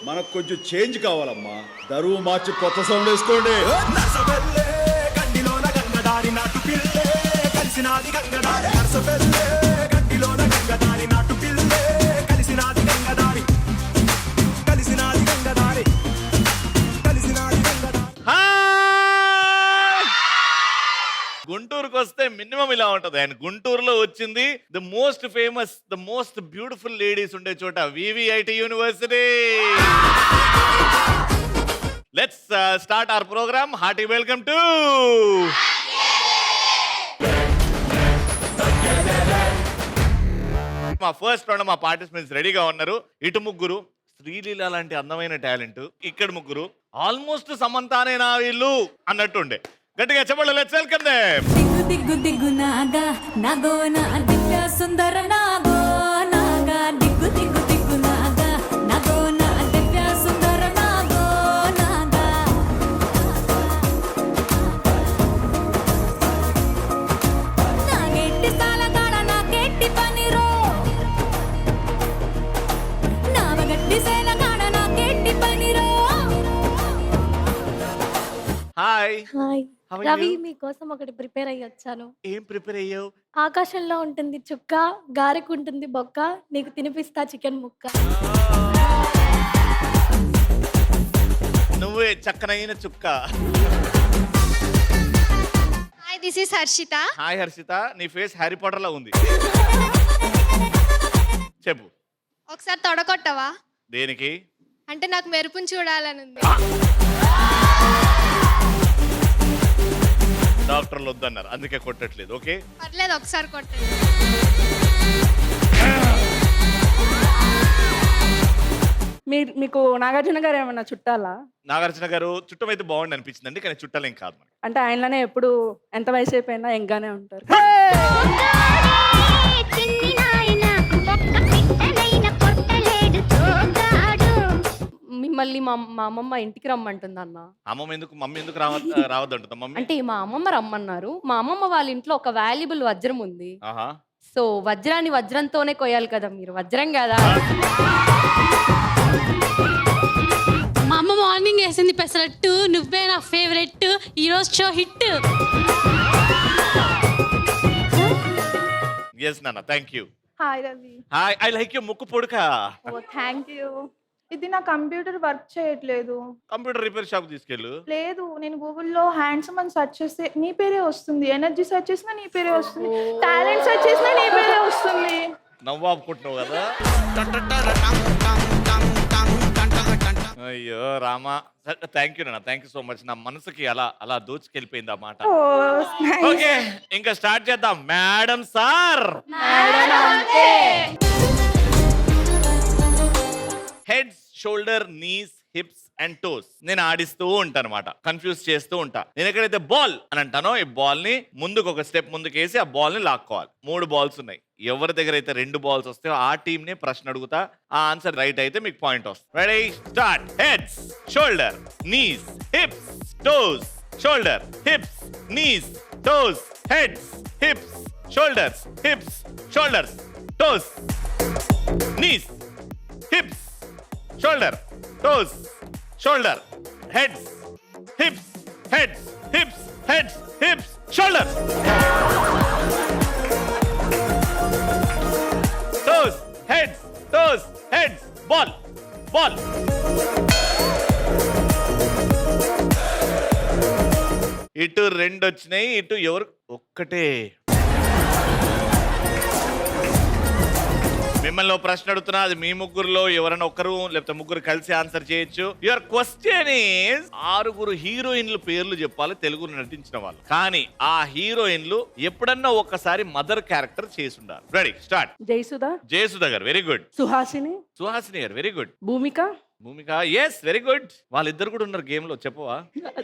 మనకు కొంచెం చేంజ్ కావాలమ్మా. దరువు మార్చి కొత్త సౌండ్ వేసుకోండి. గుంటూరుకు వస్తే మినిమం ఇలా ఉంటది. అండ్ గుంటూరులో వచ్చింది the most famous, the most beautiful ladies ఉండే చోట, VVIT university. Let's start our programme. Hearty welcome to మా ఫస్ట్ రౌండ్. మా పార్టిసిపెంట్స్ రెడీగా ఉన్నారు. ఇటు ముగ్గురు శ్రీలీల లాంటి అందమైన టాలెంట్, ఇక్కడ ముగ్గురు ఆల్మోస్ట్ సమంతానేనా వీళ్ళు అన్నట్టుండే. గట్టిగా చెప్పండి. Let's welcome them. దిగ్గు దిగ్గు దిగ్గు నాగా నాగో నా దివ్య సుందర నాగో నాగా దిగ్గు దిగ్గు దిగ్గు నాగా నాగో నా దివ్య సుందర నాగో నాగా నాగెట్టి సాలగాడ నాకెట్టి పనిరో నావగట్టి సేలగాడ నాకెట్టి పనిరో. Hi. Hi How are Ravi, you? మీకోసం ఒకటి ప్రిపేర్ అయ్యి వచ్చాను. ఏం ప్రిపేర్ అయ్యావు? ఆకాశంలో ఉంటుంది చుక్క, గారెకు ఉంటుంది బొక్క, నీకు తినిపిస్తా చికెన్ ముక్క. నువ్వే చక్కనైన చుక్క. Hi, this is Harshita. Hi Harshita, నీ ఫేస్ హ్యారీ పాటర్ లా ఉంది. చెప్పు. ఒకసారి తొడగొట్టవా? దేనికి? అంటే నాకు మెరుపుని చూడాలని ఉంది. డాక్టర్లు వద్దన్నారు, అందుకే కొట్టట్లేదు. ఓకే పర్లేదు, ఒకసారి కొట్టండి. మీకు నాగార్జున గారు ఏమన్నా చుట్టాలా? నాగార్జున గారు చుట్టం అయితే బాగుండి అనిపించిందండి, కానీ చుట్టాలేం కాదు మనకి. అంటే ఆయనలోనే ఎప్పుడు ఎంత వయసు అయిపోయినా ఎంగానే ఉంటారు. మిమ్మల్ని మా అమ్మమ్మ ఇంటికి రమ్మంటుంది అన్న. అమ్మమ్మ ఎందుకు, మమ్మీ ఎందుకు రావద్దంటుందా మమ్మీ? అంటే మా అమ్మమ్మ రమ్మన్నారు. మా అమ్మమ్మ వాళ్ళ ఇంట్లో ఒక వాల్యుబుల్ వజ్రం ఉంది. ఆహా. సో వజ్రాన్ని వజ్రంతోనే కొయ్యాలి కదా, మీరు వజ్రం కదా. మా అమ్మ మార్నింగ్ వేసింది పెసరట్టు, నువ్వే నా ఫేవరెట్, ఈరోజు షో హిట్. ఎస్ నాన్న, thank you. Hi Ravi. Hi, I like you ముక్కు పొడుక. ఓ థ్యాంక్ యూ. ఇది నా కంప్యూటర్ వర్క్ చేయట్లేదు. కంప్యూటర్ రిపేర్ షాప్ తీసుకెళ్ళు. లేదు, నేను గూగుల్లో హ్యాండ్సమ్ అని సెర్చ్ చేస్తే నీ పేరే వస్తుంది, ఎనర్జీ సెర్చ్ చేసినా నీ పేరే వస్తుంది, టాలెంట్ సెర్చ్ చేసినా నీ పేరే వస్తుంది. నవ్వు ఆపుకుంటున్నావు కదా. అయ్యో రామా, థ్యాంక్ యూ నాన్న, థ్యాంక్ యూ సో మచ్. నా మనసుకి అలా అలా దోచుకెళ్ళిపోయింది ఆ మాట. ఓ nice. ఓకే, ఇంకా స్టార్ట్ చేద్దాం. Madam sir, heads, shoulder, knees, hips and toes నేను ఆడిస్తూ ఉంటాను అనమాట, కన్ఫ్యూజ్ చేస్తూ ఉంటా. నేను ఎక్కడైతే బాల్ అని అంటానో, ఈ బాల్ ని ముందుకు ఒక స్టెప్ ముందుకు వేసి ఆ బాల్ ని లాక్కోవాలి. 3 బాల్స్ ఉన్నాయి. ఎవరి దగ్గర అయితే 2 బాల్స్ వస్తాయో ఆ టీమ్ ని ప్రశ్న అడుగుతా. ఆ ఆన్సర్ రైట్ అయితే మీకు పాయింట్ వస్తుంది. Ready, start. Heads, shoulder, knees, hips, toes, shoulder, hips, knees, toes, heads, hips, shoulders, hips, shoulders, toes, knees, hips, shoulder, toes, shoulder, heads, hips, heads, hips, heads, hips, shoulder, toes, heads, toes, heads, ball, ball. ఇటు 2 వచ్చినాయి, ఇటు ఎవరు ఒక్కటే. మిమ్మల్ని ప్రశ్న అడుగుతున్నా, అది మీ ముగ్గురులో ఎవరైనా ఒక్కరు లేకపోతే ముగ్గురు కలిసి ఆన్సర్ చేయొచ్చు. యువర్ క్వశ్చన్ ఈస్ 6 హీరోయిన్లు పేర్లు చెప్పాలి, తెలుగులో నటించిన వాళ్ళు. కానీ ఆ హీరోయిన్లు ఎప్పుడన్నా ఒక్కసారి మదర్ క్యారెక్టర్ చేసి ఉండాలి. Ready, start. జయసుధ, జయసుధ గారు వెరీ గుడ్. సుహాసిని, సుహాసిని గారు వెరీ గుడ్. భూమిక, భూమిక ఎస్ వెరీ గుడ్. వాళ్ళిద్దరు కూడా ఉన్నారు గేమ్ లో, చెప్పవా?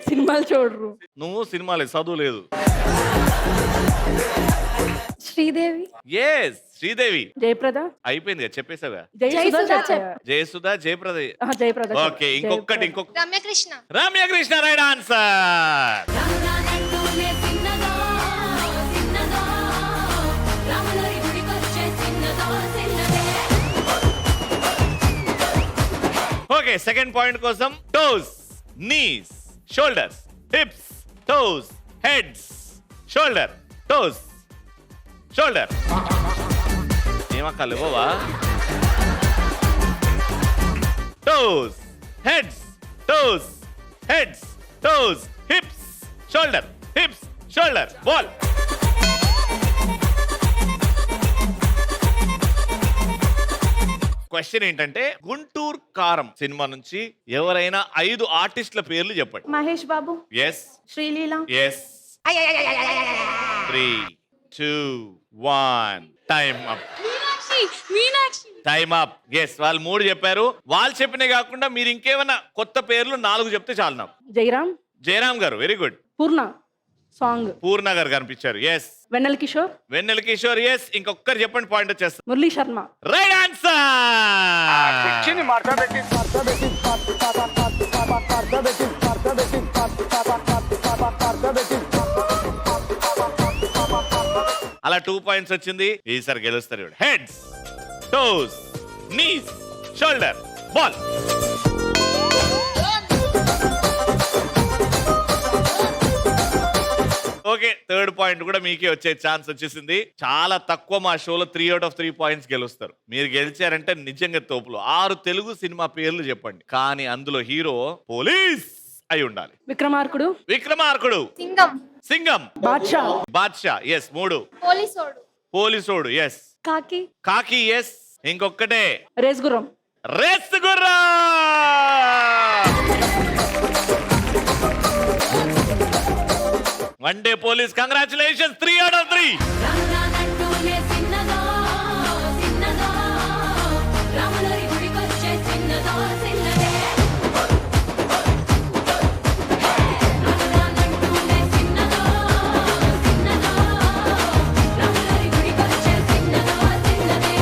సినిమాలు చూడరు. నువ్వు సినిమాలే, చదువు లేదు. శ్రీదేవి, ఎస్ శ్రీదేవి. జయప్రద, అయిపోయింది కదా, చెప్పేసావా? జయసుధ, జయప్రద. జయప్రద. ఓకే, ఇంకొకటి. రమ్యకృష్ణ. Ramyakrishna right answer. రాములనే చిన్నదో చిన్నదో రాములరి గుడికొచ్చే చిన్నదో చిన్నదే. ఓకే, ఓకే, సెకండ్ పాయింట్ కోసం toes, knees, shoulders, hips, toes, heads, shoulder, toes, shoulder. ఏమక్కలు ఇవ్వవా? Toes, heads, toes, heads, toes, hips, shoulder, hips, shoulder. Ball. Question ఏంటంటే గుంటూరు కారం సినిమా నుంచి ఎవరైనా 5 ఆర్టిస్టుల పేర్లు చెప్పండి. Mahesh Babu, yes, Sreeleela, yes. 3, 2, 1 time up. Meenakshi time up. Yes, వాళ్ళు 3 చెప్పారు. వాళ్ళు చెప్పినే కాకుండా మీరు ఇంకేమైనా కొత్త పేర్లు 4 చెప్తే చాలు నాకు. Jayaram, Jayaram garu very good. Poorna song, Poorna garu కనిపించారు. ఎస్. వెన్నెల కిషోర్, వెన్నెల కిషోర్. ఎస్. ఇంకొకరు చెప్పండి, పాయింట్ వచ్చేస్తారు. మురళీ శర్మ. Right answer. అలా 2 పాయింట్స్ వచ్చింది. ఈసారి గెలుస్తారు. Heads, toes, knees, shoulder, ball. Okay, third point కూడా మీకే వచ్చే ఛాన్స్ వచ్చేసింది. చాలా తక్కువ మా షోలో 3 out of 3 పాయింట్స్ గెలుస్తారు. మీరు గెలిచారంటే నిజంగా తోపులు. 6 తెలుగు సినిమా పేర్లు చెప్పండి, కానీ అందులో హీరో పోలీస్ అయి ఉండాలి. విక్రమార్కుడు, విక్రమార్కుడు, సింగం, సింగం, బాద్షా, బాద్షా. ఎస్. 3 పోలీసోడు, పోలీసోడు. ఎస్. కాకి, కాకి. ఎస్. ఇంకొక్కటే రేస్ గుర్రం. రేస్ గుర్రా. One day police. Congratulations. 3 out of 3. రాములానంటూనే చిన్నదో చిన్నదో రాములరి గుడికొచ్చే చిన్నదో చిన్నదే రాములానంటూనే చిన్నదో చిన్నదో రాములరి గుడికొచ్చే చిన్నదో చిన్నదే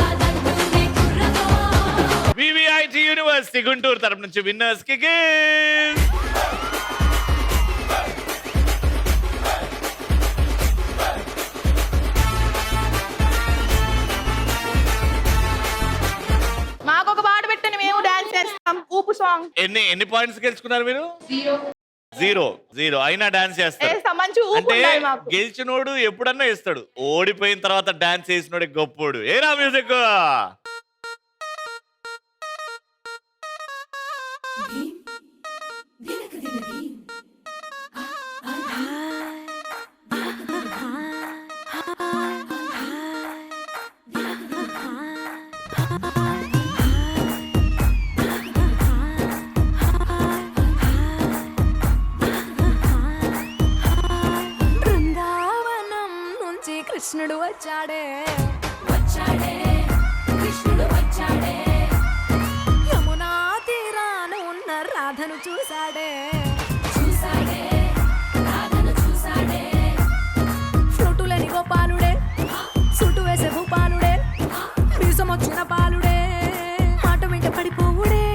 కాదంటూనే కుర్రదో. VVIT యూనివర్సిటీ గుంటూరు తరపు నుంచి విన్నర్స్ కి గిఫ్ట్. మాకు ఒక పాట పెట్టండి, మేము డాన్స్ చేస్తాం. ఊపు సాంగ్ ఎన్ని పాయింట్స్ గెలుచుకున్నారు మీరు? 0 అయినా డాన్స్ చేస్తారు. వేస్తాం, మంచి ఊపు అంటే ఉండాలి మాకు. గెలిచినోడు ఎప్పుడన్నా వేస్తాడు, ఓడిపోయిన తర్వాత డాన్స్ చేసినోడే గొప్పోడు. ఏరా మ్యూజిక్. బృందావనం నుంచి కృష్ణుడు వచ్చాడే వచ్చాడే కృష్ణుడు వచ్చాడే యమునా తీరాన ఉన్న రాధను చూసాడే చూసాడే రాధను చూసాడే ఫ్లూటులని గోపాలుడే సుటు వేసే భూపాలుడే వీసం వచ్చిన పాలుడే మాట వెంట పడిపోవుడే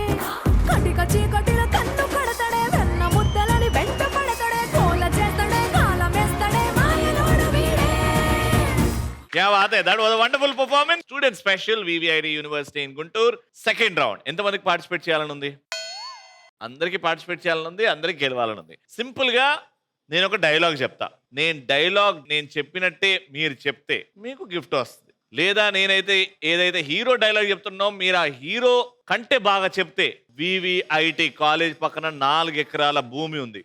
కటిక చీకటిల కన్ను కడతాడే వెన్న ముద్దలని వెంట పడతాడే కోల చేస్తాడే కాలం వేస్తాడే మాయలోడు వీడే. क्या बात है. That was a wonderful performance. Student special VVIT University in Guntur. Second round. ఎంతమందికి పార్టిసిపేట్ చేయాలని ఉంది? అందరికి పార్టిసిపేట్ చేయాలని ఉంది, అందరికి గెలవాలని ఉంది. సింపుల్ గా నేను ఒక డైలాగ్ చెప్తా. నేను చెప్పినట్టే మీరు చెప్తే మీకు గిఫ్ట్ వస్తుంది. లేదా నేనైతే ఏదైతే హీరో డైలాగ్ చెప్తున్నామో మీరు ఆ హీరో కంటే బాగా చెప్తే VVIT కాలేజ్ పక్కన 4 ఎకరాల భూమి ఉంది.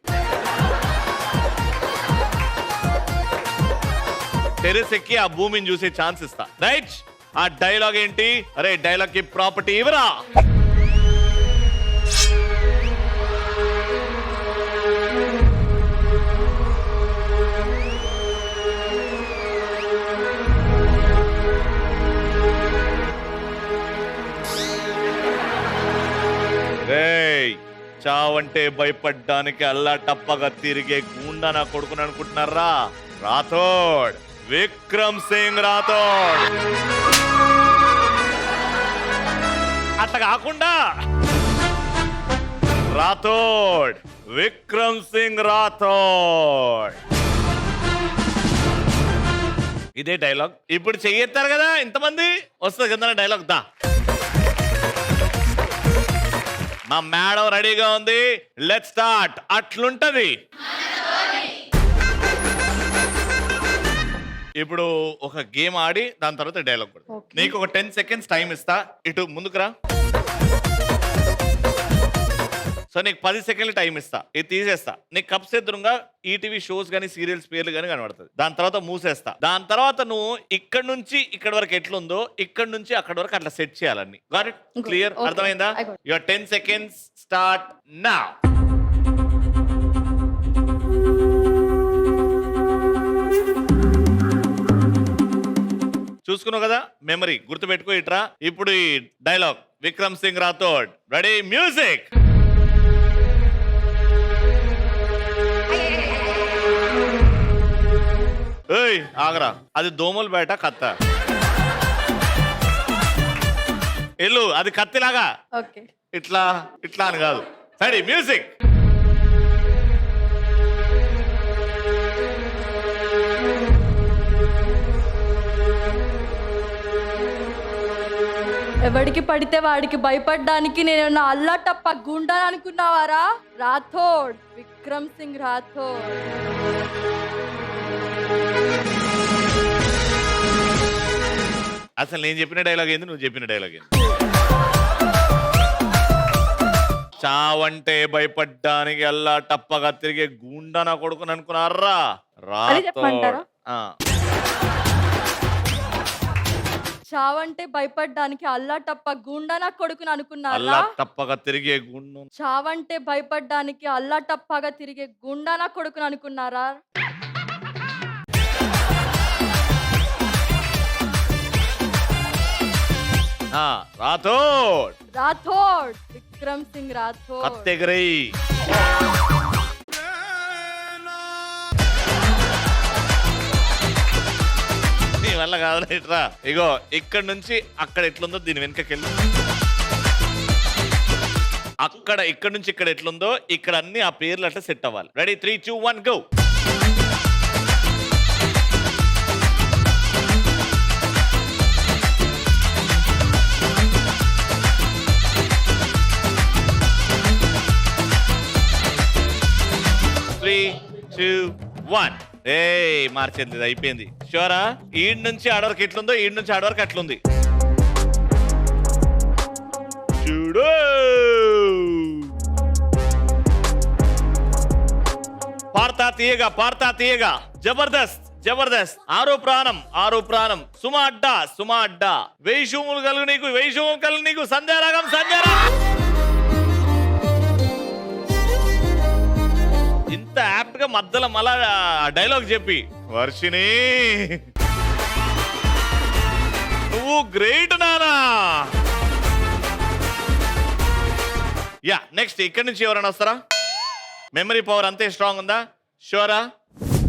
టెరెస్ ఎక్కి ఆ భూమిని చూసే ఛాన్స్ ఇస్తా. రైట్? ఆ డైలాగ్ ఏంటి? అరే డైలాగ్ కి ప్రాపర్టీ ఇవరా. చావంటే భయపడ్డానికి అల్లా టప్పగా తిరిగే గుండా నా కొడుకుని అనుకుంటున్నారా? రాథోడ్, విక్రమ్ సింగ్ రాథోడ్. అట్లా కాకుండా రాథోడ్, విక్రమ్ సింగ్ రాథోడ్. ఇదే డైలాగ్. ఇప్పుడు చెయ్యెత్తారు కదా ఇంతమంది, వస్తుంది కదా డైలాగ్. దా మా మేడం రెడీగా ఉంది. Let's start. అట్లుంటది. ఇప్పుడు ఒక గేమ్ ఆడి దాని తర్వాత డైలాగ్ కూడా. నీకు ఒక 10 seconds టైం ఇస్తా. ఇటు ముందుకు రా. సో నీకు 10 seconds టైం ఇస్తా. ఇది తీసేస్తా. నీకు కప్స్ ఎదురుగా ఈటీవీ షోస్ కానీ సీరియల్స్ పేర్లు కానీ కనబడుతుంది. దాని తర్వాత మూసేస్తా. దాని తర్వాత నువ్వు ఇక్కడ నుంచి ఇక్కడ వరకు ఎట్లుందో ఇక్కడ నుంచి అక్కడ వరకు అట్లా సెట్ చేయాలన్నీ. Got it? క్లియర్? అర్థమైందా? Your 10 seconds start now. చూసుకున్నావు కదా, మెమరీ గుర్తుపెట్టుకో. ఇట్రా. ఇప్పుడు ఈ dialogue Vikram Singh Rathod. Ready, music. ఏయ్ ఆగరా, అది దోమలు బయట కత్త. ఎల్లు, అది కత్తిలాగా ఇట్లా ఇట్లా అని కాదు. Ready, music. ఎవడికి పడితే వాడికి భయపడ్డానికి నేను అల్లా టప్ప గుండా అనుకున్నావారా? రాథోడ్, విక్రమ్ సింగ్ రాథోడ్. అసలు నేను చెప్పిన డైలాగ్ ఏంది, నువ్వు చెప్పిన డైలాగ్ ఏంది? చావంటే భయపడ్డానికి అల్లా టప్పగా తిరిగే గుండా నా కొడుకుని అనుకున్నారా? చెప్పమంటారా? చావంటే భయపడ్డానికి అల్లా టప్ప గుండా నా కొడుకుని అనుకున్నారా? అల్లా టప్పగా తిరిగే గుండు. చావంటే భయపడ్డానికి అల్లా టప్పగా తిరిగే గుండా నా కొడుకుని అనుకున్నారా? రాథోడ్, రాథోడ్, విక్రమ్ సింగ్ రాథోడ్. కత్తెగరై. నీ వల్ల కాదు. ఇట్రా. ఇగో ఇక్కడ నుంచి అక్కడ ఎట్లుందో దీని వెనకకెళ్ళి. అక్కడ ఇక్కడ నుంచి ఇక్కడ ఎట్లుందో ఇక్కడ అన్ని ఆ పేర్లు అట్లా సెట్ అవ్వాలి. Ready, 3, 2, 1 go. మార్చేది అయిపోయింది. షూరా? ఈడ్ నుంచి ఆడవరకు ఎట్లుందో ఈడ్ నుంచి ఆడవరకు అట్లుంది. చూడు, పార్తా తీయగా పార్తా తీయగా. జబర్దస్త్ జబర్దస్త్. ఆరో ప్రాణం ఆరో ప్రాణం. సుమా అడ్డా సుమా అడ్డా. 1000 శూములు కలుగు నీకు 1000 శూములు కలుగు నీకు. సంధ్యారాగం సంధ్యారాగం. ఇంత యాప్ట్ గా మధ్యలో మళ్ళా డైలాగ్ చెప్పి వర్షిని నువ్వు గ్రేట్ నానా. యా, నెక్స్ట్ ఇక్కడ నుంచి ఎవరైనా వస్తారా? మెమరీ పవర్ అంతే స్ట్రాంగ్ ఉందా? షూరా?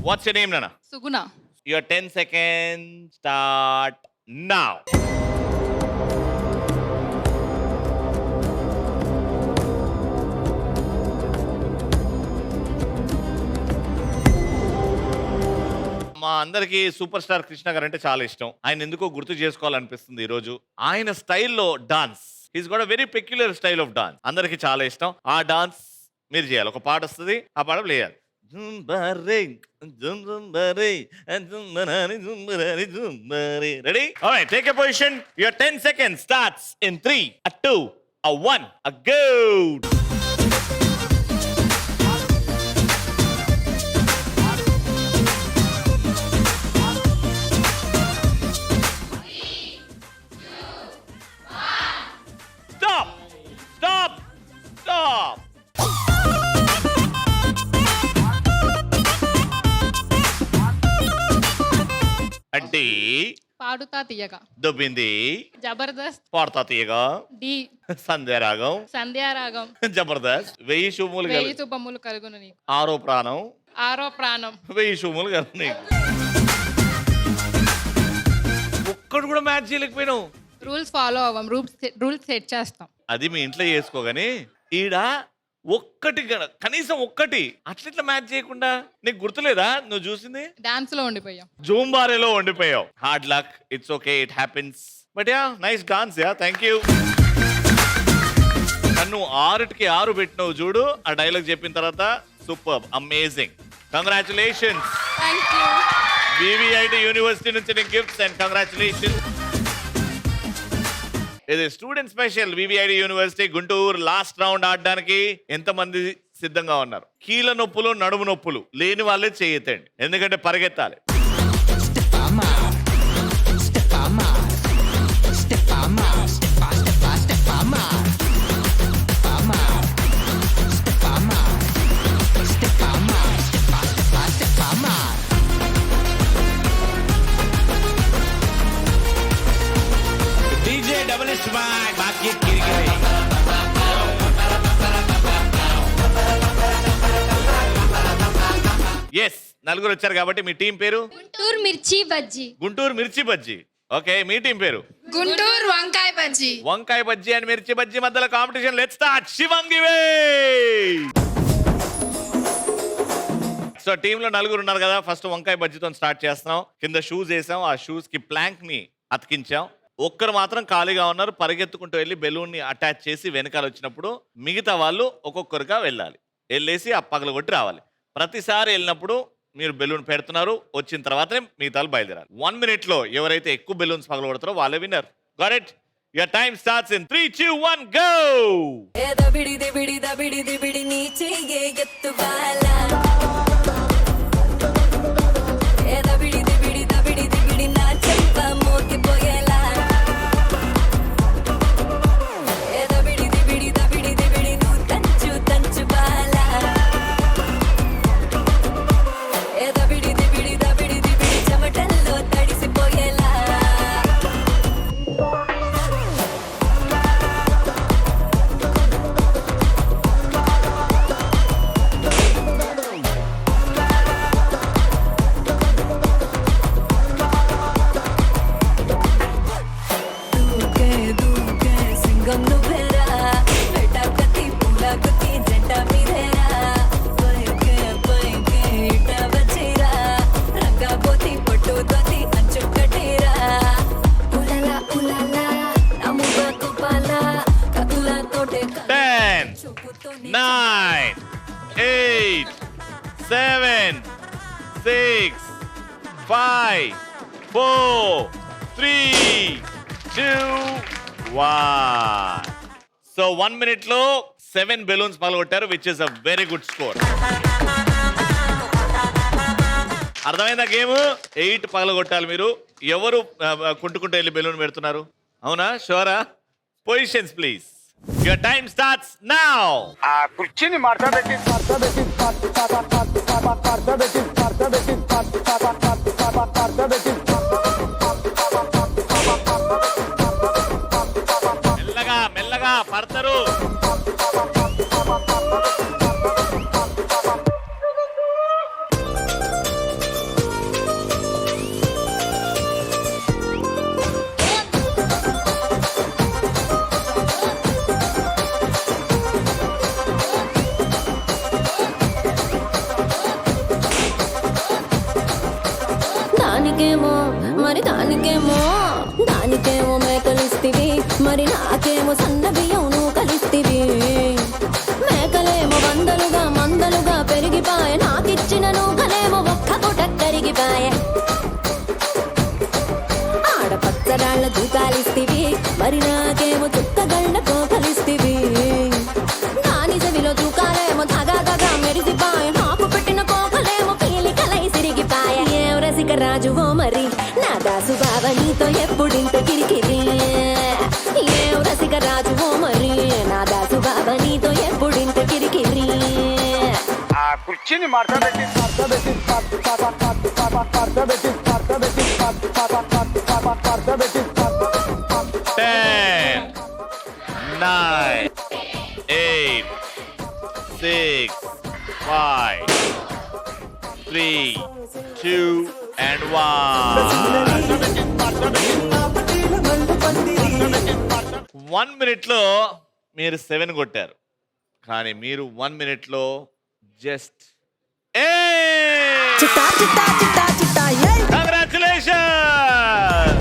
వాట్స్ యువర్ నేమ్ నానా? Suguna. Your 10 seconds start now. మా అందరికి సూపర్ స్టార్ కృష్ణ గారు అంటే చాలా ఇష్టం. ఆయన ఎందుకో గుర్తు చేసుకోవాలనిపిస్తుంది ఈ రోజు. ఆయన స్టైల్లో dance, he's got a very peculiar style of dance. అందరికి చాలా ఇష్టం. ఆ డాన్స్ మీరు చేయాలి. ఒక పాట వస్తుంది, ఆ పాట ప్లే చేయాలి. Ready? Alright, take a position. Your 10 seconds starts in 3, 2, 1 go. అంటే పాడుతా తీయగా. దొబ్బింది. జబర్దస్త్. పాడుతా తీయగా. డి. సంధ్యారాగం. సంధ్యారాగం. జబర్దస్త్. 1000 శుభములు 1000 శుభములు కలుగును నీకు. ఆరో ప్రాణం. ఆరో ప్రాణం. 1000 శుభములు కలుగు నీకు. ఒక్కడు కూడా మ్యాచ్ చేయలేకపోయినావు. రూల్స్ ఫాలో అవ్వం, రూల్స్ సెట్ చేస్తాం. అది మీ ఇంట్లో చేసుకోగాని ఈడ ఒక్కటి కనీసం ఒక్కటి అట్లా మ్యాచ్ చేయకుండా నీకు గుర్తులేదా నువ్వు చూసింది? డాన్స్ లో ఉండిపోయాం, జూంబారేలో ఉండిపోయావు. Hard luck, it's okay, it happens. But yeah, nice dance. Yeah, thank you. నన్ను 6కి 6 పెట్టినవు చూడు ఆ డైలాగ్ చెప్పిన తర్వాత super amazing congratulations VVIT university నుంచి నీకు గిఫ్ట్స్ అండ్ కంగ్రాచులేషన్స్ ఇది student special VVIT university Guntur last round ఆడడానికి ఎంతమంది సిద్ధంగా ఉన్నారు? కీళ్ళ నొప్పులు నడుము నొప్పులు లేని వాళ్ళే చేయొద్దండి, ఎందుకంటే పరిగెత్తాలి. ఎస్, నలుగురు వచ్చారు కాబట్టి మీ టీం పేరు గుంటూరు మిర్చి బజ్జీ. గుంటూరు మిర్చి బజ్జీ. ఓకే, మీ టీం పేరు గుంటూరు వంకాయ బజ్జీ. వంకాయ బజ్జీ అండ్ మిర్చి బజ్జీ మధ్యలో competition. Let's start. Shivangi way. So team లో నలుగురు ఉన్నారు కదా, ఫస్ట్ వంకాయ బజ్జీతో స్టార్ట్ చేస్తున్నాం. కింద షూస్ వేసాం, ఆ షూస్ కి ప్లాంక్ ని అతికించాం. ఒక్కరు మాత్రం ఖాళీగా ఉన్నారు, పరిగెత్తుకుంటూ వెళ్ళి బెలూన్ ని అటాచ్ చేసి వెనకాల వచ్చినప్పుడు మిగతా వాళ్ళు ఒక్కొక్కరుగా వెళ్ళాలి, వెళ్ళేసి ఆ పగలగొట్టి రావాలి. ప్రతిసారి వెళ్ళినప్పుడు మీరు బెలూన్ పెడుతున్నారు, వచ్చిన తర్వాతనే మిగతాలు బయలుదేరాలి. 1 minute లో ఎవరైతే ఎక్కువ బెలూన్స్ పగలగొడతారో వాళ్ళే winner. Got it? Your time starts in 3, 2, 1 go. So 1 minute లో 7 బెలూన్స్ పగలగొట్టారు, which is a very good score. అర్థమైందా గేమ్? 8 పగలగొట్టాలి మీరు. ఎవరు కుంటుకుంటూ వెళ్ళి బెలూన్ పెడుతున్నారు? అవునా? షూరా? Positions please. Your time starts now. ఆ కుర్చీని మార్చబెట్టి మెల్లగా మెల్లగా పడతారు. దానికేమో మేకలిస్తివి, మరి నాకేమో సన్న బియ్యం నువ్వు కలిస్తివి. మేకలేమో వందలుగా మందలుగా పెరిగిపాయ, నాకిచ్చిన నూకలేమో ఒక్క పూట కరిగిపాయ. ఆడపచ్చరాళ్ళ దూకాలిస్తివి, మరి నాకేమో చుక్కగళ్ళ కోకలిస్తివి. దాని చెవిలో దూకాలేమో తగా తగా మెరిసిపాయ, నాకు పెట్టిన కోకలేమో పీలికలై సిరిగిపాయ. ఏం రసిక రాజువో మరి నా దాసు బావ నీతో ఎప్పుడింత కిరికిరి. ఏం రసిక రాజువో మరి నా దాసు బావ నీతో ఎప్పుడింత కిరికిరి. ఆ కుర్చీని మార్చబెట్టి 10, 9, 8, 6, 5, 3, 2 and 1 minute లో మీరు 7 కొట్టారు, కానీ మీరు 1 minute లో జస్ట్ కంగ్రాచులేషన్.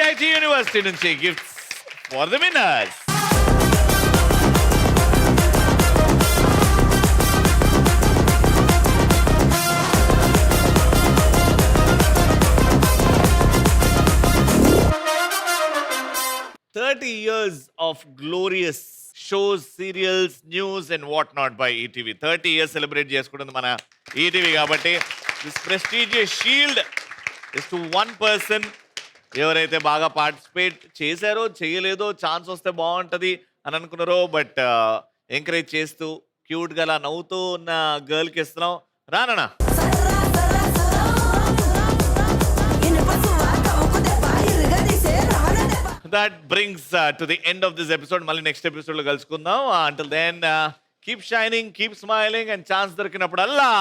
ఐఐటి యూనివర్సిటీ నుంచి gifts for the winners. years of glorious shows, serials, news and whatnot by ETV. 30 years celebrate చేసుకుంటుంది మన ETV కాబట్టి this prestigious shield is to one person. ఎవరైతే బాగా పార్టిసిపేట్ చేశారో చేయలేదో ఛాన్స్ వస్తే బాగుంటుంది అని అనుకున్నారో బట్ ఎంకరేజ్ చేస్తూ క్యూట్గా అలా నవ్వుతూ ఉన్న గర్ల్కి ఇస్తున్నాం. రానా that brings to the end of this episode. Mali next episode lo kalusukundam. Until then, keep shining, keep smiling and chance dorkinappudu alla